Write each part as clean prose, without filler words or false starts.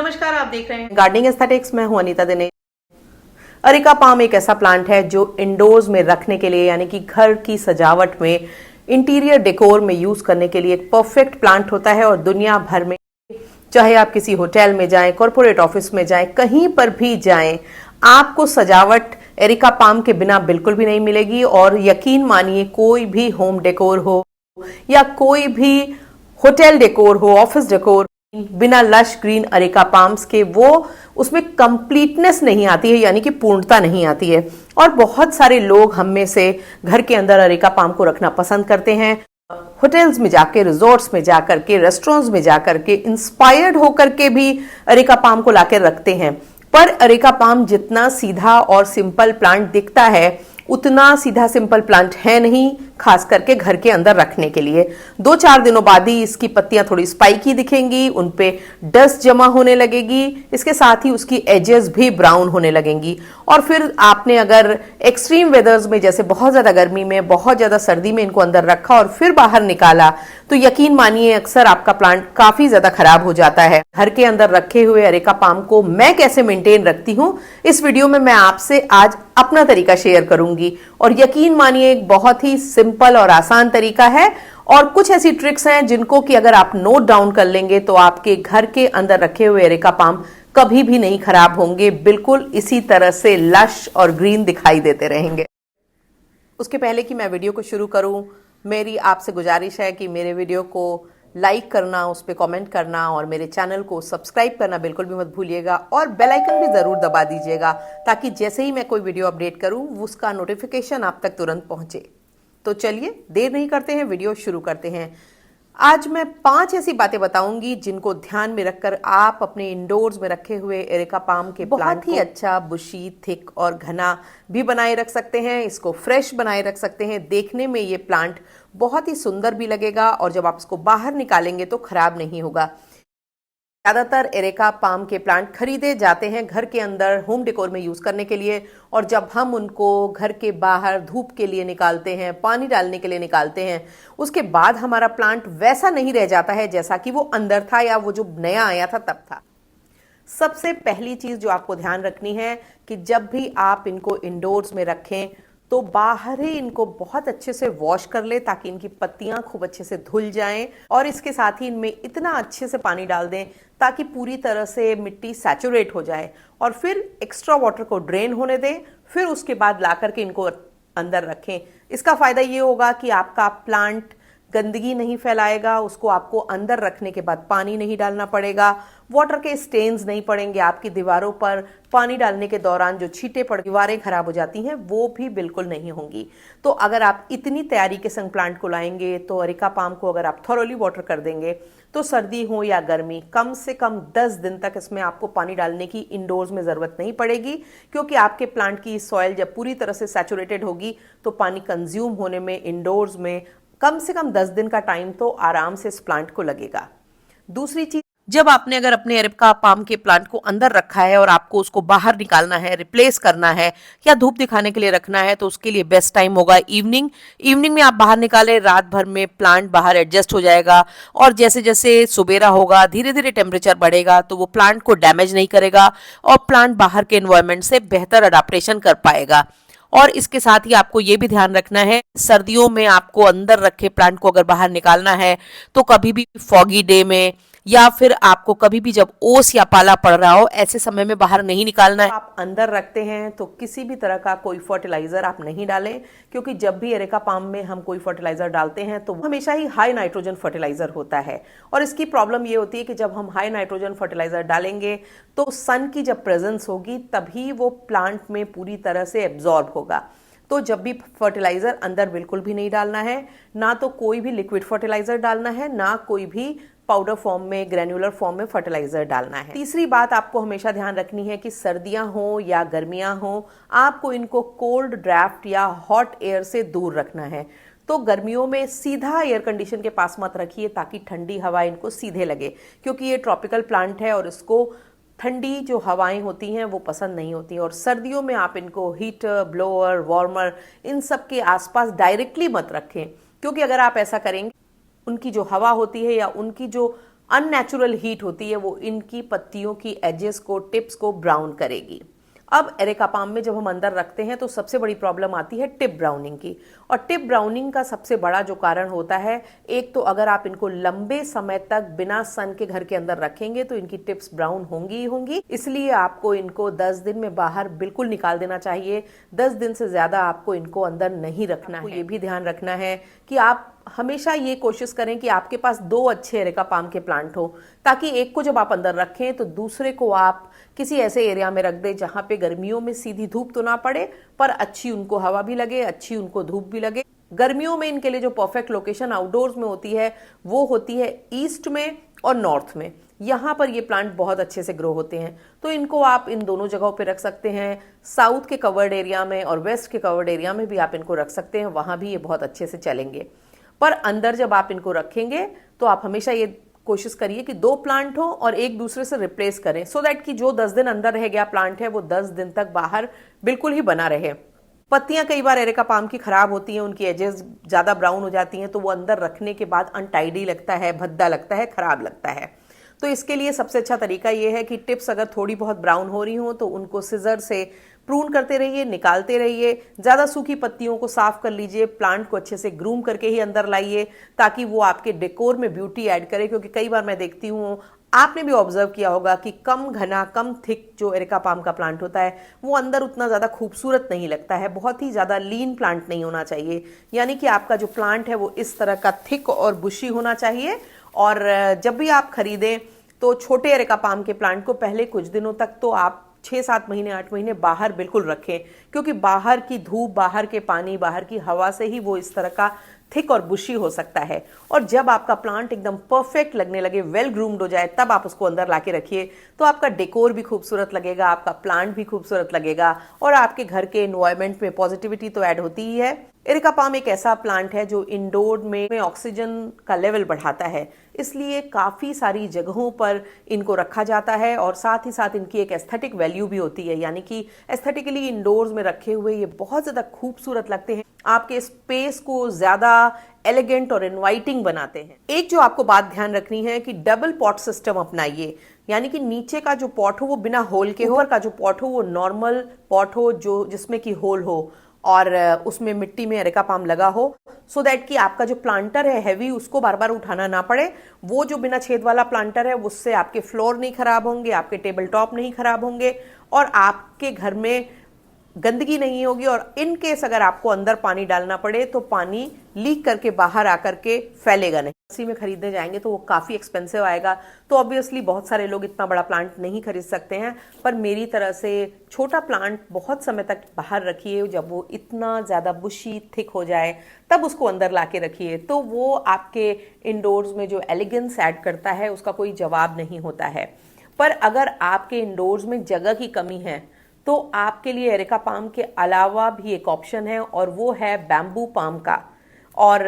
नमस्कार, आप देख रहे हैं गार्डनिंग एस्थेटिक्स। मैं हूं अनीता दिनेश। अरेका पाम एक ऐसा प्लांट है जो इंडोर्स में रखने के लिए यानी कि घर की सजावट में, इंटीरियर डेकोर में यूज करने के लिए एक परफेक्ट प्लांट होता है। और दुनिया भर में, चाहे आप किसी होटल में जाएं, कॉर्पोरेट ऑफिस में जाएं, कहीं पर भी जाएं, आपको सजावट एरिका पाम के बिना बिल्कुल भी नहीं मिलेगी। और यकीन मानिए, कोई भी होम डेकोर हो या कोई भी होटल डेकोर हो, ऑफिस डेकोर, बिना लश ग्रीन अरेका पाम्स के वो उसमें कंप्लीटनेस नहीं आती है, यानी कि पूर्णता नहीं आती है। और बहुत सारे लोग हम में से घर के अंदर अरेका पाम को रखना पसंद करते हैं। होटल्स में जाके, रिजॉर्ट्स में जाकर के, रेस्टोरेंट्स में जाकर के इंस्पायर्ड होकर के भी अरेका पाम को लाकर रखते हैं। पर अरेका पाम जितना सीधा और सिंपल प्लांट दिखता है, उतना सीधा सिंपल प्लांट है नहीं, खास करके घर के अंदर रखने के लिए। 2-4 दिनों बाद ही इसकी पत्तियां थोड़ी स्पाइकी दिखेंगी, उनपे डस्ट जमा होने लगेगी, इसके साथ ही उसकी एजेस भी ब्राउन होने लगेंगी। और फिर आपने अगर एक्सट्रीम वेदर्स में, जैसे बहुत ज्यादा गर्मी में, बहुत ज्यादा सर्दी में इनको अंदर रखा और फिर बाहर निकाला, तो यकीन मानिए अक्सर आपका प्लांट काफी ज्यादा खराब हो जाता है। घर के अंदर रखे हुए अरेका पाम को मैं कैसे मेंटेन रखती हूँ, इस वीडियो में मैं आपसे आज अपना तरीका शेयर करूंगी। और यकीन मानिए एक बहुत ही सिंपल और आसान तरीका है। और कुछ ऐसी ट्रिक्स हैं जिनको कि अगर आप नोट डाउन कर लेंगे तो आपके घर के अंदर रखे हुए एरेका पाम कभी भी नहीं खराब होंगे, बिल्कुल इसी तरह से लश और ग्रीन दिखाई देते रहेंगे। उसके पहले कि मैं वीडियो को शुरू करूं, मेरी आपसे गुजारिश है कि मेरे वीडियो को लाइक करना, उस पर कमेंट करना और मेरे चैनल को सब्सक्राइब करना बिल्कुल भी मत भूलिएगा। और बेल आइकन भी ज़रूर दबा दीजिएगा ताकि जैसे ही मैं कोई वीडियो अपडेट करूं, उसका नोटिफिकेशन आप तक तुरंत पहुंचे। तो चलिए देर नहीं करते हैं, वीडियो शुरू करते हैं। आज मैं 5 ऐसी बातें बताऊंगी जिनको ध्यान में रखकर आप अपने इंडोर्स में रखे हुए एरेका पाम के बहुत ही अच्छा, बुशी, थिक और घना भी बनाए रख सकते हैं। इसको फ्रेश बनाए रख सकते हैं। देखने में ये प्लांट बहुत ही सुंदर भी लगेगा और जब आप इसको बाहर निकालेंगे तो खराब नहीं होगा। ज्यादातर एरेका पाम के प्लांट खरीदे जाते हैं घर के अंदर होम डेकोर में यूज करने के लिए। और जब हम उनको घर के बाहर धूप के लिए निकालते हैं, पानी डालने के लिए निकालते हैं, उसके बाद हमारा प्लांट वैसा नहीं रह जाता है जैसा कि वो अंदर था या वो जो नया आया था तब था। सबसे पहली चीज जो आपको ध्यान रखनी है कि जब भी आप इनको इंडोर्स में रखें तो बाहर ही इनको बहुत अच्छे से वॉश कर ले ताकि इनकी पत्तियां खूब अच्छे से धुल जाएं। और इसके साथ ही इनमें इतना अच्छे से पानी डाल दें ताकि पूरी तरह से मिट्टी सैचुरेट हो जाए। और फिर एक्स्ट्रा वाटर को ड्रेन होने दें। फिर उसके बाद ला करके इनको अंदर रखें। इसका फायदा ये होगा कि आपका प्लांट गंदगी नहीं फैलाएगा, उसको आपको अंदर रखने के बाद पानी नहीं डालना पड़ेगा, वाटर के स्टेन्स नहीं पड़ेंगे आपकी दीवारों पर। पानी डालने के दौरान जो छींटे पड़ दीवारें खराब हो जाती हैं वो भी बिल्कुल नहीं होंगी। तो अगर आप इतनी तैयारी के संग प्लांट को लाएंगे तो अरेका पाम को अगर आप थॉरोली वाटर कर देंगे तो सर्दी हो या गर्मी, कम से कम 10 दिन तक इसमें आपको पानी डालने की इंडोर्स में जरूरत नहीं पड़ेगी। क्योंकि आपके प्लांट की सॉइल जब पूरी तरह से सैचुरेटेड होगी तो पानी कंज्यूम होने में इंडोर्स में कम से कम 10 दिन का टाइम तो आराम से इस प्लांट को लगेगा। दूसरी चीज, जब आपने अगर अपने एरेका पाम के प्लांट को अंदर रखा है और आपको उसको बाहर निकालना है, रिप्लेस करना है या धूप दिखाने के लिए रखना है, तो उसके लिए बेस्ट टाइम होगा इवनिंग। इवनिंग में आप बाहर निकालें, रात भर में प्लांट बाहर एडजस्ट हो जाएगा। और जैसे जैसे सुबेरा होगा, धीरे धीरे टेम्परेचर बढ़ेगा तो वो प्लांट को डैमेज नहीं करेगा और प्लांट बाहर के एनवायरमेंट से बेहतर अडाप्टेशन कर पाएगा। और इसके साथ ही आपको ये भी ध्यान रखना है, सर्दियों में आपको अंदर रखे प्लांट को अगर बाहर निकालना है तो कभी भी फॉगी डे में या फिर आपको कभी भी जब ओस या पाला पड़ रहा हो, ऐसे समय में बाहर नहीं निकालना है। आप अंदर रखते हैं तो किसी भी तरह का कोई फर्टिलाइजर आप नहीं डालें। क्योंकि जब भी एरेका पाम में हम कोई फर्टिलाइजर डालते हैं तो हमेशा ही हाई नाइट्रोजन फर्टिलाइजर होता है। और इसकी प्रॉब्लम ये होती है कि जब हम हाई नाइट्रोजन फर्टिलाइजर डालेंगे तो सन की जब प्रेजेंस होगी तभी वो प्लांट में पूरी तरह से एब्जॉर्ब होगा। तो जब भी फर्टिलाइजर अंदर बिल्कुल भी नहीं डालना है, ना तो कोई भी लिक्विड फर्टिलाइजर डालना है, ना कोई भी पाउडर फॉर्म में, ग्रेन्युलर फॉर्म में फर्टिलाइजर डालना है। तीसरी बात आपको हमेशा ध्यान रखनी है कि सर्दियां हो या गर्मियां हो, आपको इनको कोल्ड ड्राफ्ट या हॉट एयर से दूर रखना है। तो गर्मियों में सीधा एयर कंडीशन के पास मत रखिए ताकि ठंडी हवा इनको सीधे लगे। क्योंकि ये ट्रॉपिकल प्लांट है और इसको ठंडी जो हवाएं होती हैं वो पसंद नहीं होती। और सर्दियों में आप इनको हीटर, ब्लोअर, वार्मर, इन सब के आसपास डायरेक्टली मत रखें। क्योंकि अगर आप ऐसा करेंगे, उनकी जो हवा होती है या उनकी जो अननेचुरल हीट होती है वो इनकी पत्तियों की एजेस को, टिप्स को ब्राउन करेगी। अब एरेका पाम में जब हम अंदर रखते हैं तो सबसे बड़ी प्रॉब्लम आती है टिप ब्राउनिंग की। और टिप ब्राउनिंग का सबसे बड़ा जो कारण होता है, एक तो अगर आप इनको लंबे समय तक बिना सन के घर के अंदर रखेंगे तो इनकी टिप्स ब्राउन होंगी ही होंगी। इसलिए आपको इनको 10 दिन में बाहर बिल्कुल निकाल देना चाहिए। 10 दिन से ज्यादा आपको इनको अंदर नहीं रखना है। ये भी ध्यान रखना है कि आप हमेशा ये कोशिश करें कि आपके पास 2 अच्छे एरेका पाम के प्लांट हो, ताकि एक को जब आप अंदर रखें तो दूसरे को आप किसी ऐसे एरिया में रख दें जहां पे गर्मियों में सीधी धूप तो ना पड़े, पर अच्छी उनको हवा भी लगे, अच्छी उनको धूप भी लगे। गर्मियों में इनके लिए जो परफेक्ट लोकेशन आउटडोर्स में होती है वो होती है ईस्ट में और नॉर्थ में। यहाँ पर ये प्लांट बहुत अच्छे से ग्रो होते हैं, तो इनको आप इन दोनों जगहों पे रख सकते हैं। साउथ के कवर्ड एरिया में और वेस्ट के कवर्ड एरिया में भी आप इनको रख सकते हैं, वहां भी ये बहुत अच्छे से चलेंगे। पर अंदर जब आप इनको रखेंगे तो आप हमेशा ये कोशिश करिए कि 2 प्लांट हो और एक दूसरे से रिप्लेस करें, सो दैट कि जो 10 दिन अंदर रह गया प्लांट है वो 10 दिन तक बाहर बिल्कुल ही बना रहे। पत्तियां कई बार एरेका पाम की खराब होती हैं, उनकी एजेस ज्यादा ब्राउन हो जाती हैं, तो वो अंदर रखने के बाद अनटाइडी लगता है, भद्दा लगता है, खराब लगता है। तो इसके लिए सबसे अच्छा तरीका ये है कि टिप्स अगर थोड़ी बहुत ब्राउन हो रही हो तो उनको सिजर से प्रून करते रहिए, निकालते रहिए। ज्यादा सूखी पत्तियों को साफ कर लीजिए, प्लांट को अच्छे से ग्रूम करके ही अंदर लाइए, ताकि वो आपके डेकोर में ब्यूटी ऐड करे। क्योंकि कई बार मैं देखती हूँ, आपने भी ऑब्जर्व किया होगा कि कम घना, कम थिक जो एरेका पाम का प्लांट होता है वो अंदर उतना ज्यादा खूबसूरत नहीं लगता है। बहुत ही ज्यादा लीन प्लांट नहीं होना चाहिए, यानी कि आपका जो प्लांट है वो इस तरह का थिक और बुशी होना चाहिए। और जब भी आप खरीदें तो छोटे एरेका पाम के प्लांट को पहले कुछ दिनों तक तो आप 6-7 महीने, 8 महीने बाहर बिल्कुल रखें, क्योंकि बाहर की धूप, बाहर के पानी, बाहर की हवा से ही वो इस तरह का थिक और बुशी हो सकता है। और जब आपका प्लांट एकदम परफेक्ट लगने लगे, वेल ग्रूम्ड हो जाए, तब आप उसको अंदर लाके रखिए, तो आपका डेकोर भी खूबसूरत लगेगा, आपका प्लांट भी खूबसूरत लगेगा और आपके घर के एनवायरनमेंट में पॉजिटिविटी तो ऐड होती ही है। एरेका पाम एक ऐसा प्लांट है जो इंडोर में ऑक्सीजन का लेवल बढ़ाता है, इसलिए काफी सारी जगहों पर इनको रखा जाता है। और साथ ही साथ इनकी एक एस्थेटिक वैल्यू भी होती है, यानी कि एस्थेटिकली इंडोर्स में रखे हुए ये बहुत ज्यादा खूबसूरत लगते हैं, आपके स्पेस को ज्यादा एलिगेंट और इनवाइटिंग बनाते हैं। एक जो आपको बात ध्यान रखनी है कि डबल पॉट सिस्टम अपनाइए, यानी कि नीचे का जो पॉट हो वो बिना होल के हो, ऊपर का जो पॉट हो वो नॉर्मल पॉट हो, जो जिसमें कि होल हो और उसमें मिट्टी में एरेका पाम लगा हो, सो दैट कि आपका जो प्लांटर है हैवी, उसको बार बार उठाना ना पड़े। वो जो बिना छेद वाला प्लांटर है उससे आपके फ्लोर नहीं खराब होंगे, आपके टेबल टॉप नहीं खराब होंगे और आपके घर में गंदगी नहीं होगी। और इन केस अगर आपको अंदर पानी डालना पड़े तो पानी लीक करके बाहर आकर के फैलेगा नहीं। इसी में खरीदने जाएंगे तो वो काफी एक्सपेंसिव आएगा, तो ऑब्वियसली बहुत सारे लोग इतना बड़ा प्लांट नहीं खरीद सकते हैं। पर मेरी तरह से छोटा प्लांट बहुत समय तक बाहर रखिए, जब वो इतना ज्यादा बुशी थिक हो जाए तब उसको अंदर लाके रखिए, तो वो आपके इंडोर्स में जो एलिगेंस ऐड करता है उसका कोई जवाब नहीं होता है। पर अगर आपके इंडोर्स में जगह की कमी है तो आपके लिए एरेका पाम के अलावा भी एक ऑप्शन है, और वो है बैम्बू पाम का। और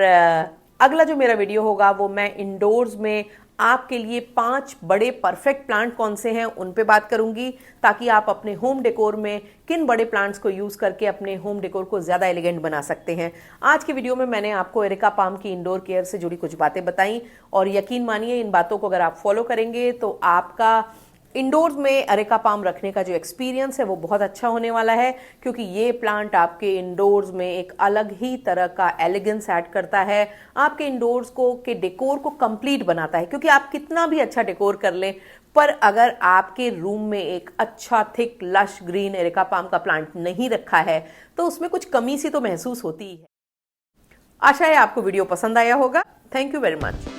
अगला जो मेरा वीडियो होगा वो मैं इंडोर्स में आपके लिए 5 बड़े परफेक्ट प्लांट कौन से हैं उन पे बात करूंगी, ताकि आप अपने होम डेकोर में किन बड़े प्लांट्स को यूज करके अपने होम डेकोर को ज्यादा एलिगेंट बना सकते हैं। आज की वीडियो में मैंने आपको एरेका पाम की इंडोर केयर से जुड़ी कुछ बातें बताई, और यकीन मानिए इन बातों को अगर आप फॉलो करेंगे तो आपका इंडोर्स में एरेका पाम रखने का जो एक्सपीरियंस है वो बहुत अच्छा होने वाला है, क्योंकि ये प्लांट आपके इंडोर्स में एक अलग ही तरह का एलिगेंस ऐड करता है, आपके इंडोर्स को के डेकोर को कंप्लीट बनाता है। क्योंकि आप कितना भी अच्छा डेकोर कर लें, पर अगर आपके रूम में एक अच्छा thick lush green areca palm का प्लांट नहीं रखा है तो उसमें कुछ कमी सी तो महसूस होती ही है। आशा है आपको वीडियो पसंद आया होगा। Thank you very much.